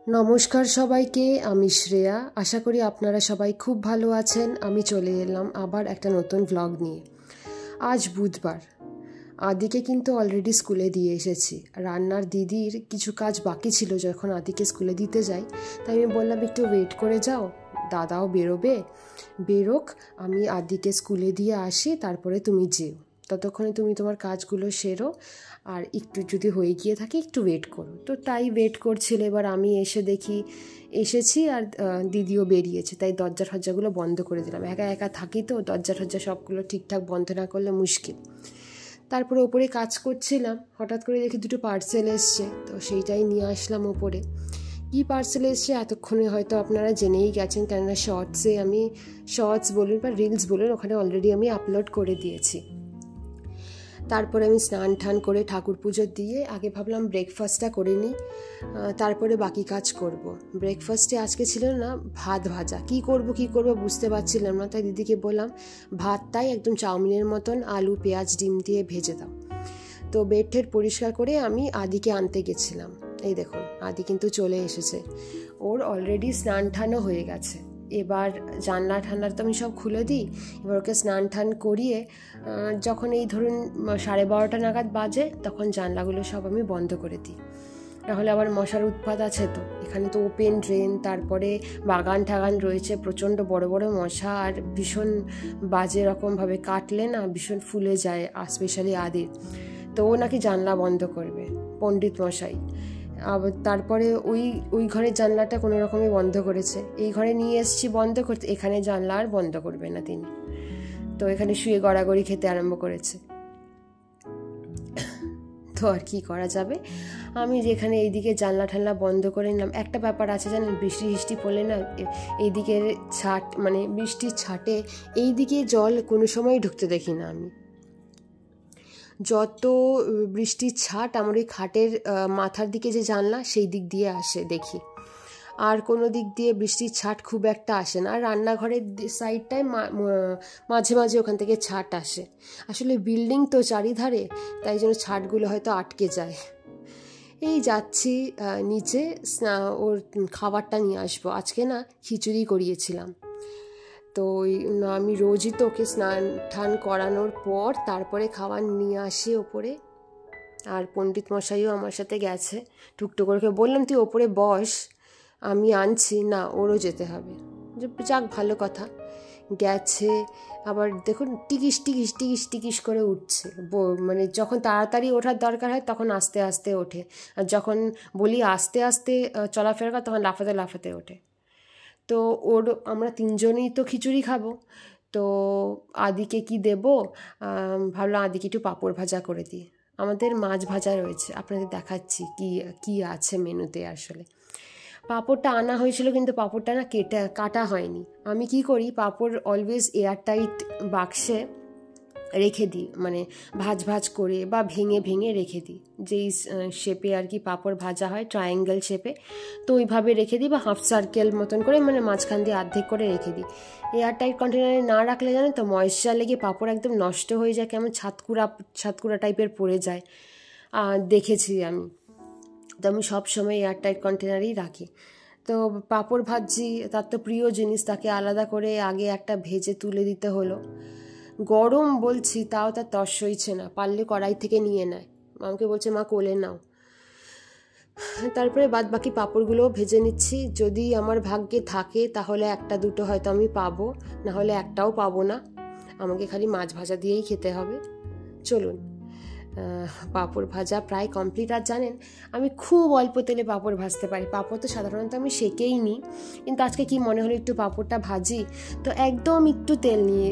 নমস্কার সবাইকে, আমি শ্রেয়া। আশা করি আপনারা সবাই খুব ভালো আছেন। আমি চলে এলাম আবার একটা নতুন ভ্লগ নিয়ে। আজ বুধবার, আদিকে কিন্তু অলরেডি স্কুলে দিয়ে এসেছি। রান্নার দিদির কিছু কাজ বাকি ছিল যখন আদিকে স্কুলে দিতে যাই, তাই আমি বললাম একটু ওয়েট করে যাও, দাদাও বেরোক, আমি আদিকে স্কুলে দিয়ে আসি, তারপরে তুমি যেও, ততক্ষণে তুমি তোমার কাজগুলো সেরো, আর একটু যদি হয়ে গিয়ে থাকে একটু ওয়েট করো। তো তাই ওয়েট করছিল। এবার আমি এসেছি আর দিদিও বেরিয়েছে, তাই দরজা ঠরজাগুলো বন্ধ করে দিলাম। একা একা থাকি তো, দরজা ঠরজা সবগুলো ঠিকঠাক বন্ধ না করলে মুশকিল। তারপরে ওপরে কাজ করছিলাম, হঠাৎ করে দেখি দুটো পার্সেল এসছে, তো সেইটাই নিয়ে আসলাম ওপরে। কী পার্সেল এসছে এতক্ষণে হয়তো আপনারা জেনেই গেছেন, কেননা শর্টস বলুন বা রিলস বলুন, ওখানে অলরেডি আমি আপলোড করে দিয়েছি। তারপরে আমি স্নান টান করে ঠাকুর পুজো দিয়ে আগে ভাবলাম ব্রেকফাস্টটা করে নিই, তারপরে বাকি কাজ করব। ব্রেকফাস্টে আজকে ছিল না ভাত ভাজা, কি করব বুঝতে পারছিলাম না, তাই দিদিকে বললাম ভাতটাই একদম চাউমিনের মতন আলু পেঁয়াজ ডিম দিয়ে ভেজে দাও। তো বেড ঠেড পরিষ্কার করে আমি আদিকে আনতে গেছিলাম। এই দেখুন, আদি কিন্তু চলে এসেছে, ওর অলরেডি স্নান টানও হয়ে গেছে। এবার জানলা তো আমি সব খুলে দিই। এবার ওকে স্নান টান করিয়ে যখন এই ধরুন 12:30 নাগাদ বাজে, তখন জানলাগুলো সব আমি বন্ধ করে দিই, নাহলে আবার মশার উৎপাত আছে। তো এখানে তো ওপেন ড্রেন, তারপরে বাগান ঠাগান রয়েছে, প্রচণ্ড বড় বড় মশা, আর ভীষণ বাজে রকমভাবে কাটলে না ভীষণ ফুলে যায়, স্পেশালি আদির। তো ও নাকি জানলা বন্ধ করবে, পণ্ডিত মশাই। আবার তারপরে ওই ঘরের জানলাটা কোনো রকমে বন্ধ করেছে, এই ঘরে নিয়ে এসেছি বন্ধ করতে, এখানে জানলা আর বন্ধ করবে না তিনি। তো এখানে শুয়ে গড়াগড়ি খেতে আরম্ভ করেছে। তো আর কি করা যাবে, আমি যেখানে এইদিকে জানলা বন্ধ করে নিলাম। একটা ব্যাপার আছে জানেন, বৃষ্টি পড়লে না এইদিকের বৃষ্টির ছাটে এইদিকে জল কোনো সময় ঢুকতে দেখি না আমি। যত বৃষ্টির ছাট আমার ওই খাটের মাথার দিকে যে জানলা, সেই দিক দিয়ে আসে দেখি, আর কোনো দিক দিয়ে বৃষ্টির ছাট খুব একটা আসে না। আর রান্নাঘরের সাইডটায় মাঝে মাঝে ওখান থেকে ছাট আসে। আসলে বিল্ডিং তো চারিধারে, তাই জন্য ছাটগুলো হয়তো আটকে যায়। এই যাচ্ছি নিচে, ওর খাবারটা নিয়ে আসবো। আজকে না খিচুড়ি করিয়েছিলাম, তো আমি রোজই তো ওকে স্নান টান করানোর পর তারপরে খাবার নিয়ে আসি ওপরে। আর পণ্ডিত মশাইও আমার সাথে গেছে। টুকটুক করে বললাম তুই ওপরে বস, আমি আনছি, না ওরও যেতে হবে। যাক, ভালো কথা, গেছে। আবার দেখুন টিকিস করে উঠছে, যখন তাড়াতাড়ি ওঠার দরকার হয় তখন আস্তে আস্তে ওঠে, আর যখন বলি আস্তে আস্তে চলাফেরা কর তখন লাফাতে ওঠে। তো আমরা তিনজনেই তো খিচুড়ি খাবো, তো আদিকে কি দেব, ভাবলাম আদিকে একটু পাঁপড় ভাজা করে দিই। আমাদের মাছ ভাজা রয়েছে, আপনাদের দেখাচ্ছি কি আছে মেনুতে। আসলে পাঁপড়টা আনা হয়েছিল, কিন্তু পাঁপড়টা না কাটা হয়নি। আমি কি করি, পাঁপড় অলওয়েজ এয়ারটাইট বাক্সে রেখে দিই, ভাজ করে বা ভেঙে রেখে দিই, যেই শেপে আর কি পাঁপড় ভাজা হয়, ট্রায়াঙ্গেল শেপে, তো ওইভাবে রেখে দিই, বা হাফ সার্কেল মতন করে মাঝখান দিয়ে অর্ধেক করে রেখে দিই। এয়ারটাইট কন্টেনারে না রাখলে জানেন তো ময়েশ্চার লেগে পাঁপড় একদম নষ্ট হয়ে যায়, কেমন ছাতকুড়া টাইপের পড়ে যায়, দেখেছি আমি। তো আমি সবসময় এয়ারটাইট কন্টেনারেই রাখি। তো পাঁপড় ভাজছি, তার তো প্রিয় জিনিস, তাকে আলাদা করে আগে একটা ভেজে তুলে দিতে হলো। গরম বলছি, তাও তার তর সইছে না, পারলে কড়াই থেকে নিয়ে নেয়। আমাকে বলছে মা কোলে নাও। তারপরে বাদ বাকি পাঁপড়গুলোও ভেজে নিচ্ছি। যদি আমার ভাগ্যে থাকে তাহলে একটা দুটো হয়তো আমি পাবো, না হলে একটাও পাবো না, আমাকে খালি মাছ ভাজা দিয়েই খেতে হবে। চলুন, পাঁপড় ভাজা প্রায় কমপ্লিট। আর জানেন, আমি খুব অল্প তেলে পাঁপড় ভাজতে পারি। পাঁপড় তো সাধারণত আমি সেকেই নিই, কিন্তু আজকে কি মনে হলো একটু পাঁপড়টা ভাজি, তো একদম একটু তেল নিয়ে,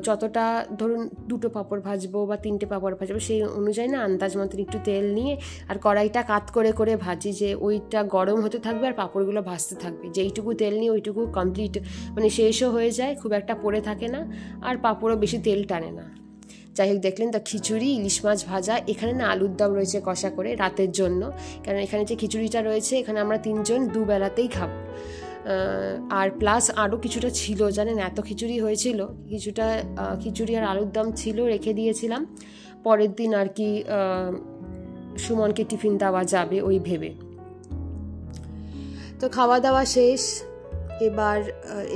যতটা ধরুন 2টো পাঁপড় ভাজবো বা 3টে পাঁপড় ভাজবো, সেই অনুযায়ী না আন্দাজ মতন একটু তেল নিয়ে, আর কড়াইটা কাত করে ভাজি, যে ওইটা গরম হতে থাকবে আর পাঁপড়গুলো ভাজতে থাকবে। যেইটুকু তেল নিয়ে ওইটুকু কমপ্লিট, শেষও হয়ে যায়, খুব একটা পড়ে থাকে না, আর পাঁপড়ও বেশি তেল টানে না। যাই হোক, দেখলেন তো খিচুড়ি, ইলিশ মাছ ভাজা, এখানে না আলুর দম রয়েছে কষা করে রাতের জন্য, কারণ এখানে যে খিচুড়িটা রয়েছে এখানে আমরা 3জন দুবেলাতেই খাবো। আর প্লাস আরও কিছুটা ছিল, জানেন এত খিচুড়ি হয়েছিল, খিচুড়ি আর আলুর দম ছিল, রেখে দিয়েছিলাম পরের দিন আর কি সুমনকে টিফিন দেওয়া যাবে ওই ভেবে। তো খাওয়া দাওয়া শেষ। এবার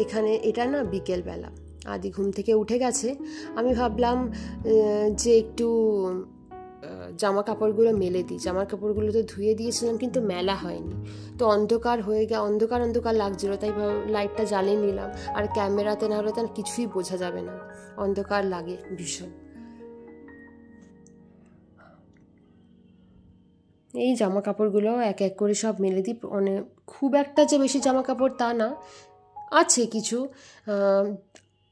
এখানে এটা না বিকেলবেলা, আদি ঘুম থেকে উঠে গেছে। আমি ভাবলাম যে একটু জামা কাপড়গুলো মেলে দিই। জামা কাপড়গুলো তো ধুয়ে দিয়েছিলাম কিন্তু মেলা হয়নি, তো অন্ধকার হয়ে অন্ধকার অন্ধকার লাগছিল, তাই লাইটটা জ্বালিয়ে নিলাম। আর ক্যামেরাতে না হলে তো কিছুই বোঝা যাবে না, অন্ধকার লাগে ভীষণ। এই জামা কাপড়গুলো এক এক করে সব মেলে দিই। মানে খুব একটা যে বেশি জামা কাপড় তা না, আছে কিছু।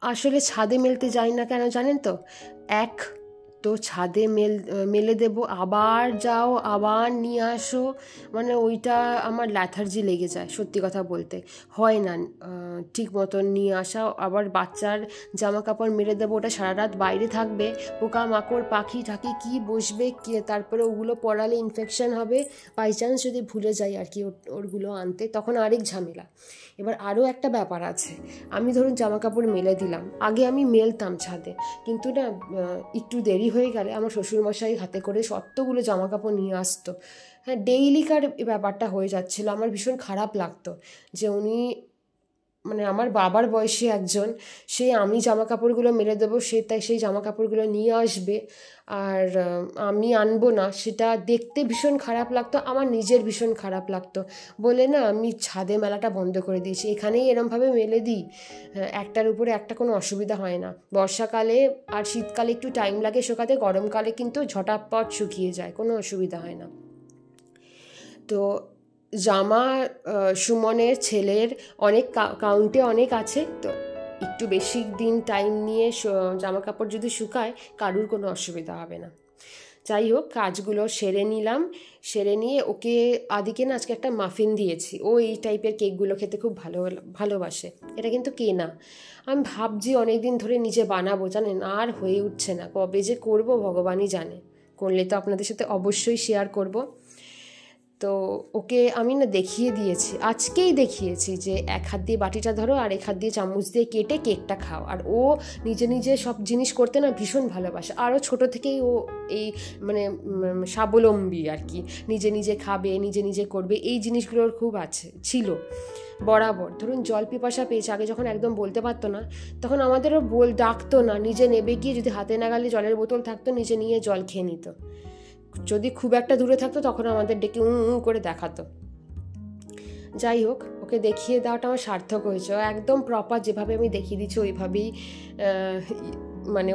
আসলে ছাদে মেলতে যাই না কেন জানেন তো, তো ছাদে মেলে দেবো, আবার যাও আবার নিয়ে আসো, মানে ওইটা আমার ল্যাথার্জি লেগে যায়। সত্যি কথা বলতে হয় না ঠিক মতন নিয়ে আসা। আবার বাচ্চার জামা কাপড় মেলে দেবো, ওটা সারা রাত বাইরে থাকবে, পোকামাকড় পাখি ঠাকি কি বসবে, তারপরে ওগুলো পরালে ইনফেকশন হবে। বাই চান্স যদি ভুলে যাই আর কি ওরগুলো আনতে, তখন আরেক ঝামেলা। এবার আরও একটা ব্যাপার আছে, আমি ধরুন জামা কাপড় মেলে দিলাম, আগে আমি মেলতাম ছাদে, কিন্তু না একটু দেরি হয়ে গেলে আমার শ্বশুরমশাই হাতে করে সত্তগুলো জামা কাপড় নিয়ে আসতো। হ্যাঁ, ডেইলিকার ব্যাপারটা হয়ে যাচ্ছিলো। আমার ভীষণ খারাপ লাগতো যে উনি মানে আমার বাবার বয়সী একজন, সে আমি জামা কাপড়গুলো মেলে দেবো, সে তাই সেই জামা কাপড়গুলো নিয়ে আসবে আর আমি আনবো না, সেটা দেখতে ভীষণ খারাপ লাগতো, আমার নিজের ভীষণ খারাপ লাগতো বলে না আমি ছাদে মেলাটা বন্ধ করে দিয়েছি। এখানেই এরমভাবে মেলে দিই, একটার উপরে একটা কোনো অসুবিধা হয় না। বর্ষাকালে আর শীতকালে একটু টাইম লাগে শুকাতে, গরমকালে কিন্তু ঝটাপট শুকিয়ে যায়, কোনো অসুবিধা হয় না। তো জামা সুমনের ছেলের অনেক কাউন্টে অনেক আছে, তো একটু বেশি দিন টাইম নিয়ে জামা কাপড় যদি শুকায় কারুর কোনো অসুবিধা হবে না। যাই হোক, কাজগুলো সেরে নিলাম। সেরে নিয়ে ওকে আদিকে না আজকে একটা মাফিন দিয়েছি। ও এই টাইপের কেকগুলো খেতে খুব ভালোবাসে। এটা কিন্তু কেনা। আমি ভাবছি অনেক দিন ধরে নিজে বানাবো, জানেন, আর হয়ে উঠছে না। কবে যে করবো ভগবানই জানে। করলে তো আপনাদের সাথে অবশ্যই শেয়ার করব। তো ওকে আমি না আজকেই দেখিয়েছি যে এক হাত দিয়ে বাটিটা ধরো আর এক হাত দিয়ে চামচ দিয়ে কেটে কেকটা খাও। আর ও নিজে নিজে সব জিনিস করতে না ভীষণ ভালোবাসে। আরও ছোটো থেকেই ও এই মানে স্বাবলম্বী আর কি, নিজে নিজে খাবে, নিজে নিজে করবে, এই জিনিসগুলোর খুব ছিল বরাবর। ধরুন জল পিপাসা পেয়েছে, আগে যখন একদম বলতে পারতো না তখন আমাদেরও ডাকতো না, নিজে নেবে গিয়ে যদি হাতে নাগালে জলের বোতল থাকতো নিজে নিয়ে জল খেয়ে নিত। যদি খুব একটা দূরে থাকতো তখন আমাদের ডেকে করে দেখাতো। যাই হোক, ওকে দেখিয়ে দেওয়াটা আমার সার্থক হয়েছে। একদম প্রপার যেভাবে আমি দেখিয়ে দিচ্ছি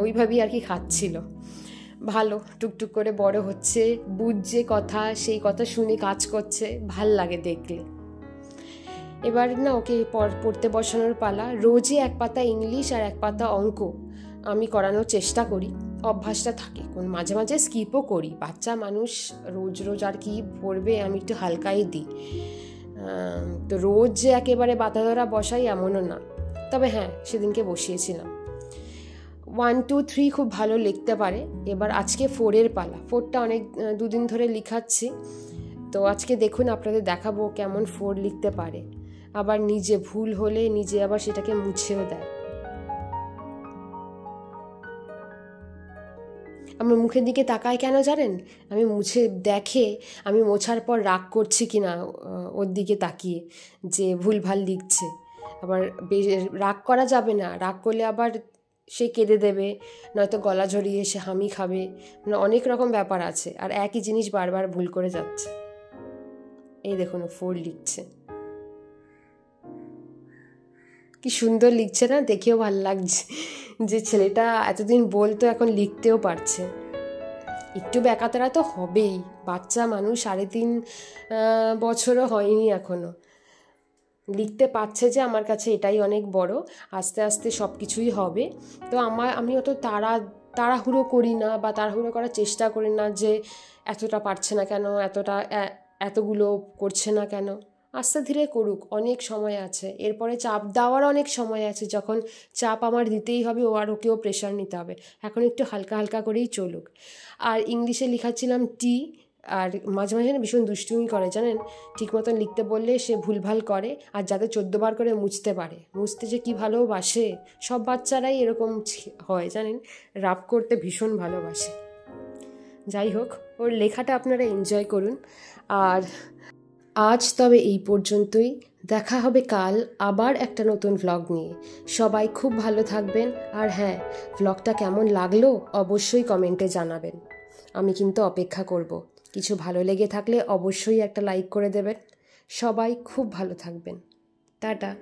ওইভাবেই আর কি খাচ্ছিল। ভালো, টুকটুক করে বড় হচ্ছে, বুঝছে কথা, সেই কথা শুনে কাজ করছে, ভাল লাগে দেখলে। এবার না ওকে পড়তে বসানোর পালা। রোজই এক পাতা ইংলিশ আর এক পাতা অঙ্ক আমি করানোর চেষ্টা করি, অভ্যাসটা থাকে। মাঝে মাঝে স্কিপও করি, বাচ্চা মানুষ রোজ রোজ আর কি পড়বে, আমি একটু হালকাই দিই। তো রোজ যে একেবারে বাতা ধরা বসাই এমনও না, তবে হ্যাঁ সেদিনকে বসিয়েছিলাম। 1, 2, 3 খুব ভালো লিখতে পারে। এবার আজকে 4-এর পালা। 4টা অনেক দুদিন ধরে লিখাচ্ছি, তো আজকে দেখুন আপনাদের দেখাবো কেমন 4 লিখতে পারে। আবার নিজে ভুল হলে নিজে আবার সেটাকে মুছেও দেয়। আমার মুখের দিকে তাকায় কেন জানেন? আমি দেখে আমি মোছার পর রাগ করছি কিনা ওর দিকে তাকিয়ে, যে ভুলভাল লিখছে। আবার রাগ করা যাবে না, রাগ করলে আবার সে কেঁদে দেবে, নয়তো গলা ঝরিয়ে সে হামি খাবে, মানে অনেক রকম ব্যাপার আছে। আর একই জিনিস বারবার ভুল করে যাচ্ছে। এই দেখুন 4 লিখছে, কি সুন্দর লিখছে না, দেখেও ভালো লাগছে যে ছেলেটা এতদিন বলতো এখন লিখতেও পারছে। একটু ব্যাকাতারা তো হবেই, বাচ্চা মানুষ, 3.5 বছরও হয়নি এখনো, লিখতে পারছে যে আমার কাছে এটাই অনেক বড়। আস্তে আস্তে সব কিছুই হবে। তো আমি অত তাড়াহুড়ো করি না বা তাড়াহুড়ো করার চেষ্টা করি না যে এতটা পারছে না কেন, এতগুলো করছে না কেন। আস্তে ধীরে করুক, অনেক সময় আছে। এরপরে চাপ দেওয়ার অনেক সময় আছে, যখন চাপ আমার দিতেই হবে, ওকেও প্রেশার নিতে হবে। এখন একটু হালকা হালকা করেই চলুক। আর ইংলিশে লিখাচ্ছিলাম টি, আর মাঝে মাঝে না ভীষণ দুষ্টুমি করে জানেন, ঠিক মতন লিখতে বললে সে ভুলভাল করে। আর যাতে 14 বার করে মুছতে পারে, মুছতে যে কি ভালোবাসে, সব বাচ্চারাই এরকম হয় জানেন, রাব করতে ভীষণ ভালোবাসে। যাই হোক, ওর লেখাটা আপনারা এনজয় করুন। আর আজ তবে এই পর্যন্তই। দেখা হবে কাল আবার একটা নতুন ভ্লগ নিয়ে। সবাই খুব ভালো থাকবেন। আর হ্যাঁ, ভ্লগটা কেমন লাগলো অবশ্যই কমেন্টে জানাবেন। আমি কিন্তু অপেক্ষা করব। কিছু ভালো লেগে থাকলে অবশ্যই একটা লাইক করে দেবেন। সবাই খুব ভালো থাকবেন। টাটা।